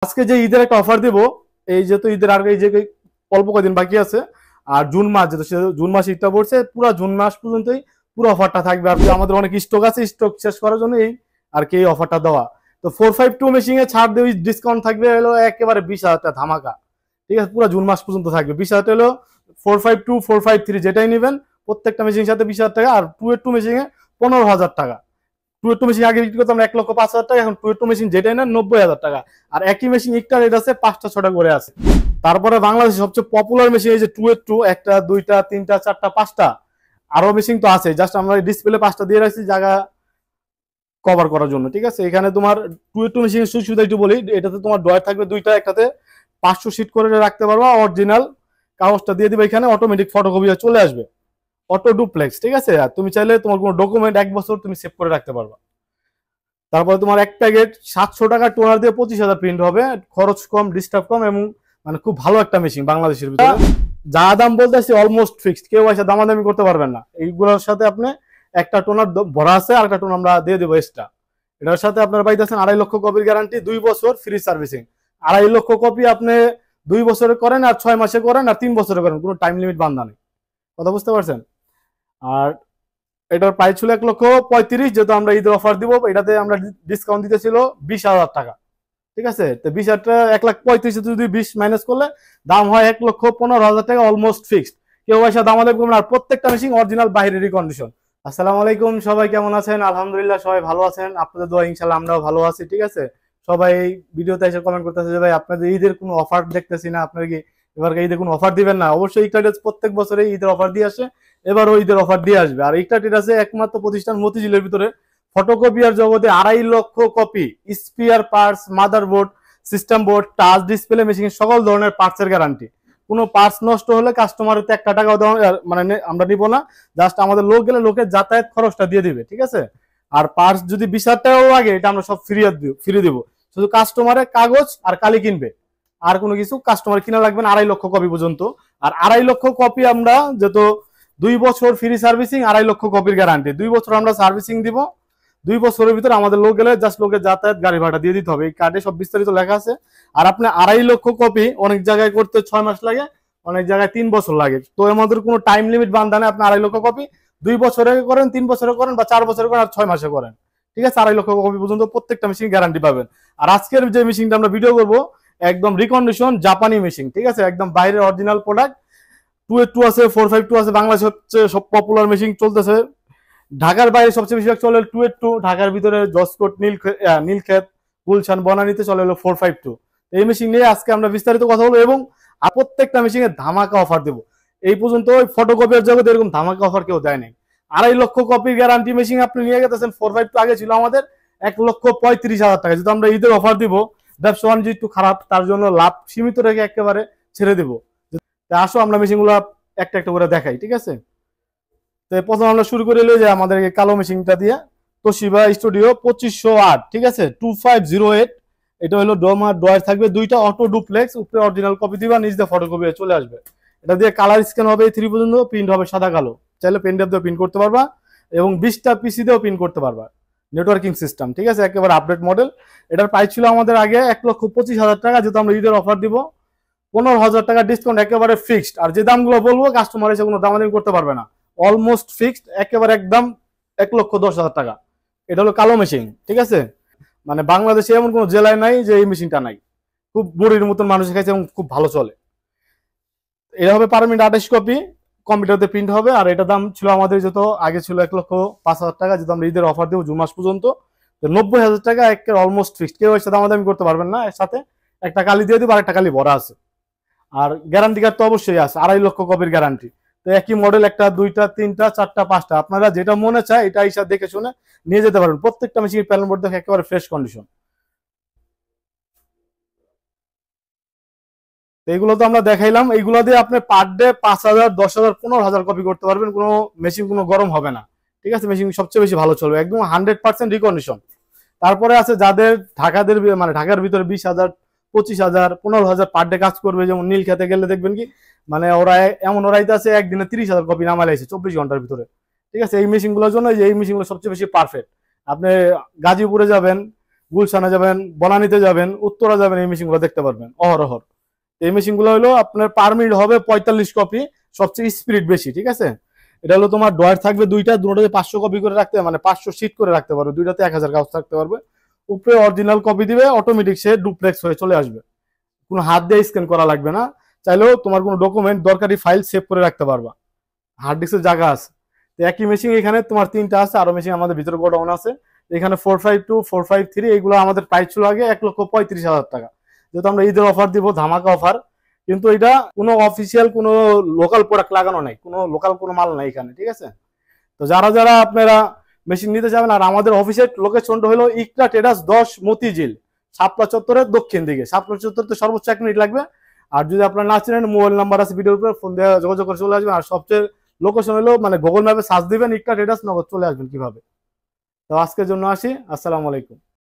আজকে যে ঈদের একটা অফার দিব, এই যেহেতু ঈদের আগে এই যে অল্প কদিন বাকি আছে, আর জুন মাস যেহেতু জুন মাস ঈদটা পড়ছে, পুরো জুন মাস পর্যন্তই পুরো অফারটা থাকবে। আর আমাদের অনেক স্টক আছে, স্টক শেষ করার জন্য এই আর কি এই অফারটা দেওয়া। তো 452 মেশিনে ছাড় দিয়ে ডিসকাউন্ট থাকবে হলো একেবারে 20,000 টাকা ধামাকা। ঠিক আছে, পুরো জুন মাস পর্যন্ত থাকবে 20,000 হলো 452 453 যেটাই নেবেন প্রত্যেকটা মেশিনের সাথে 20,000 টাকা। আর 282 মেশিনে 15,000 টাকা। 282 মেশিন আগে বিক্রি করতাম 1,05,000 টাকা, এখন 282 মেশিন যেটাই নেন 90,000 টাকা। আর একই মেশিন একটা রেট আছে 5টা 6টা করে আছে। তারপরে বাংলাদেশের সবচেয়ে পপুলার মেশিন এই যে 282, একটা দুইটা তিনটা চারটা পাঁচটা আরো মেশিন তো আছে, জাস্ট আমরা ডিসপ্লে 5টা দিয়ে রাখছি জায়গা কভার করার জন্য। ঠিক আছে, এখানে তোমার 282 মেশিনের সুবিধা একটু বলি, এটাতে তোমার ড্রয়ার থাকবে দুইটা, একটাতে 500 সিট করে রাখতে পারবা, অরিজিনাল কাগজটা দিয়ে দিবে, এখানে অটোমেটিক ফটোকপি চলে আসবে, অটো ডুপ্লেক্স। ঠিক আছে, আর তুমি চাইলে তোমার কোনো ডকুমেন্ট 1 বছর তুমি সেভ করে রাখতে পারবা। তারপরে তোমার এক প্যাকেট 700 টাকা টোনার দিয়ে 25,000 প্রিন্ট হবে, খরচ কম, ডিস্টার্ব কম, এবং মানে খুব ভালো একটা মেশিন বাংলাদেশের ভিতরে। যা দাম বলতেছি অলমোস্ট ফিক্সড, কেউ এসে দামাদামি করতে পারবেন না। এইগুলোর সাথে আপনি একটা টোনার ভরা আছে, আর একটা টোনার আমরা দিয়ে দেবো এক্সট্রা। এটার সাথে আপনার পাইতেছেন 2.5 লক্ষ কপির গ্যারান্টি, 2 বছর ফ্রি সার্ভিসিং। 2.5 লক্ষ কপি আপনি 2 বছরে করেন, আর 6 মাসে করেন, আর 3 বছরে করেন, কোনো টাইম লিমিট বান্ধা নেই। কথা বুঝতে পারছেন? আর এটার প্রাইস ছিল 1,35,000, যেহেতু আমরা ঈদের অফার দিব, এটাতে আমরা ডিসকাউন্ট দিতেছিল 20,000 টাকা। ঠিক আছে, তো 20,000 টাকা 1,35,000 যদি 20 মাইনাস করলে দাম হয় 1,15,000 টাকা, অলমোস্ট ফিক্সড। কেউ পয়সা দাম আমাদের করবেন। আর প্রত্যেকটা মেশিন অরিজিনাল বাইরেরই কন্ডিশন। আসসালামু আলাইকুম, সবাই কেমন আছেন? আলহামদুলিল্লাহ সবাই ভালো আছেন, আপনাদের দোয়া ইনশাল্লাহ আমরাও ভালো আছি। ঠিক আছে, সবাই ভিডিওতে এসে কমেন্ট করতেছে যে ভাই আপনাদের ঈদের কোনো অফার দেখতেছি না, আপনার কি এবার ঈদে কোনো অফার দিবেন না? অবশ্যই ইকটাটেজ প্রত্যেক বছরে ঈদের অফার দিয়ে আসে, এবারও ঈদের অফার দিয়ে আসবে। আর ইকটাটেজ আছে একমাত্র প্রতিষ্ঠান মতিঝিলের ভিতরে ফটোকপিয়ার জগতে 2.5 লক্ষ copy, spear parts, motherboard, system board, touch display machine, সকল ধরনের পার্টসের গ্যারান্টি। কোনো পার্টস নষ্ট হলে কাস্টমারের 1 টাকাও মানে আমরা নিব না, জাস্ট আমাদের লোক গেলে লোকের যাতায়াত খরচটা দিয়ে দিবে। ঠিক আছে, আর পার্টস যদি 20,000 টাকাও লাগে, এটা আমরা সব ফ্রি দিব। শুধু কাস্টমারের কাগজ আর কালি কিনবে, আর কোনো কিছু কাস্টমার কিনা লাগবে না 2.5 লক্ষ কপি পর্যন্ত। আর 2.5 লক্ষ কপি আমরা যেহেতু 2 বছর ফ্রি সার্ভিসিং, 2.5 লক্ষ কপির গ্যারান্টি, 2 বছর আমরা সার্ভিসিং দিব। 2 বছরের ভিতরে আমাদের লোক গেলে জাস্ট লোকের যাতায়াত গাড়ি ভাড়া দিয়ে দিতে হবে, এই কার্ডে সব বিস্তারিত লেখা আছে। আর আপনি 2.5 লক্ষ কপি অনেক জায়গায় করতে 6 মাস লাগে, অনেক জায়গায় 3 বছর লাগে। তো আমাদের কোনো টাইম লিমিট বান্ধা নেই, আপনি 2.5 লক্ষ কপি 2 বছরে করেন, 3 বছরে করেন, বা 4 বছরে করেন, আর 6 মাসে করেন। ঠিক আছে, 2.5 লক্ষ কপি পর্যন্ত প্রত্যেকটা মেশিন গ্যারান্টি পাবেন। আর আজকের যে মেশিনটা আমরা ভিডিও করবো, একদম রিকন্ডিশন জাপানি মেশিন। ঠিক আছে, একদম বাইরের অরিজিনাল প্রোডাক্ট। 282 আছে, 452 আছে, বাংলাদেশ হচ্ছে সব পপুলার মেশিন চলতেছে। ঢাকার বাইরে সবচেয়ে বেশি চলে 282, ঢাকার ভিতরে জসকোট, নীলক্ষেত, গুলশান, বনানীতে চলে হলো 452। এই মেশিন নিয়ে আজকে আমরা বিস্তারিত কথা বলবো, এবং প্রত্যেকটা মেশিনে ধামাকা অফার দেবো। এই পর্যন্ত ওই ফটোকপির জগতে এরকম ধামাকা অফার কেউ দেয় নাই। 2.5 লক্ষ কপির গ্যারান্টি মেশিন আপনি নিয়ে গেছেন। 452 আগে ছিল আমাদের 1,35,000 টাকা, যেহেতু আমরা ঈদের অফার দিব, ব্যবসা বাণিজ্য একটু খারাপ, তার জন্য লাভ সীমিত রেখে একেবারে ছেড়ে দিব। আসো আমরা মেশিনগুলো একটা একটা করে দেখাই। ঠিক আছে, তো প্রথম আমরা শুরু করে যে আমাদের কালো মেশিনটা দিয়ে, তোশিবা স্টুডিও 2508। ঠিক আছে, 2508। এটা হলো ডোমার ড্রয়ার থাকবে দুইটা, অটো ডুপ্লেক্স, উপরে অরিজিনাল কপি দিবা, নিচ দিয়ে ফটোকপি চলে আসবে। এটা দিয়ে কালার স্ক্যান হবে 3 পর্যন্ত, প্রিন্ট হবে সাদা কালো, চাইলে পেন ড্রাইভ দিয়ে প্রিন্ট করতে পারবা, এবং 20টা পিসি দিয়েও প্রিন্ট করতে পারবা। Networking system. ঠিক আছে, একেবারে আপডেট মডেল। এটার প্রাইস ছিল আমাদের আগে 1,25,000 টাকা, যেহেতু আমরা ঈদের অফার দিব 15,000 টাকা ডিসকাউন্ট, একেবারে ফিক্সড। আর যে দামগুলো বলবো কাস্টমার এসে কোনো দামাদামি করতে পারবে না, অলমোস্ট ফিক্সড, একেবারে একদম 1,10,000 টাকা। এটা হলো কালো মেশিন। ঠিক আছে, মানে বাংলাদেশে এমন কোনো জেলায় নাই যে এই মেশিনটা নাই, খুব বড়ির মতন মানুষ খাইছে এবং খুব ভালো চলে। এটা হবে পার মিনিট 28 কপি, কম্পিউটারতে প্রিন্ট হবে। আর এটা দাম ছিল আমাদের যত আগে ছিল 1,05,000 টাকা, যেহেতু আমরা ঈদের অফার দেবো জুন মাস পর্যন্ত, 90,000 টাকা একের অলমোস্ট ফিক্সড। কেউ এসে দামাদামি করতে পারবেন না। এর সাথে একটা কালি দিয়ে দিব, আর একটা কালি ভরা আছে। আর গ্যারান্টি কার্ড তো অবশ্যই আছে, 2.5 লক্ষ কপির গ্যারান্টি। তো একই মডেল একটা দুইটা তিনটা চারটা পাঁচটা, আপনারা যেটা মনে চায় এটা হিসাব দেখে শুনে নিয়ে যেতে পারেন। প্রত্যেকটা মেশিনের প্যানেল বোর্ড দেখে একেবারে ফ্রেশ কন্ডিশন। এইগুলো তো আমরা দেখাইলাম, এইগুলো দিয়ে আপনি পার ডে 5,000 10,000 15,000 কপি করতে পারবেন, কোনো মেশিন কোনো গরম হবে না। ঠিক আছে, মেশিন সবচেয়ে বেশি ভালো চলবে, একদম 100% রিকন্ডিশন। তারপরে আছে যাদের মানে ঢাকার ভিতরে 20,000 25,000 15,000 পার ডে কাজ করবে, যেমন নীল খেতে গেলে দেখবেন কি মানে ওরা এমন ওরাইতে আছে একদিনে 30,000 কপি নামাইছে 24 ঘন্টার ভিতরে। ঠিক আছে, এই মেশিনগুলোর জন্য এই মেশিনগুলো সবচেয়ে বেশি পারফেক্ট। আপনি গাজীপুরে যাবেন, গুলশানে যাবেন, বনানীতে যাবেন, উত্তরা যাবেন, এই মেশিনগুলো দেখতে পারবেন অহরহ। এই মেশিনগুলো হলো আপনার পার মিনিট হবে 45 কপি, সবচেয়ে স্পিড বেশি, ঠিক আছে। এটা হলো তোমার ড্রয়ার থাকবে দুইটা, দুটোতে 500 কপি করে রাখতে, মানে 500 শীট করে রাখতে পারবে, দুইটাতে 1000 কাগজ থাকতে পারবে। উপরে অরিজিনাল কপি দিবে, অটোমেটিক সে ডুপ্লেক্স হয়ে চলে আসবে, কোনো হাত দিয়ে স্ক্যান করা লাগবে না। চাইলেও তোমার কোনো ডকুমেন্ট, দরকারি ফাইল সেভ করে রাখতে পারবা, হার্ড ডিস্কের জায়গা আছে। তো একই মেশিন এখানে তোমার 3টা আছে, আরো মেশিন আমাদের ভিতরে গোডাউন আছে। এখানে 452, 453 এইগুলো আমাদের প্রাইস ছিল আগে 1,35,000 টাকা। যেহেতু আমরা ঈদের অফার দিব, ধামাকা অফার, কিন্তু এটা কোনো অফিসিয়াল কোনো লোকাল প্রোডাক্ট লাগানো নাই, কোনো লোকাল কোনো মাল নাই এখানে, ঠিক আছে। তো যারা যারা আপনারা মেশিন নিতে যাবেন, আর আমাদের অফিসের লোকেশনটা হলো ইকরা ট্রেডার্স 10 মতিঝিল, শাপলা চত্বরের দক্ষিণ দিকে। শাপলা চত্বর তো সর্বোচ্চ 1 মিনিট লাগবে। আর যদি আপনারা না চিনেন, মোবাইল নাম্বার আছে ভিডিওর উপরে, ফোন দিয়ে যোগাযোগ করে চলে আসবেন। আর সবচেয়ে লোকেশন হলো মানে গুগল ম্যাপে সার্চ দিবেন ইকরা ট্রেডার্স, নগদ চলে আসবেন কিভাবে। তো আজকের জন্য আসি, আসসালামু আলাইকুম।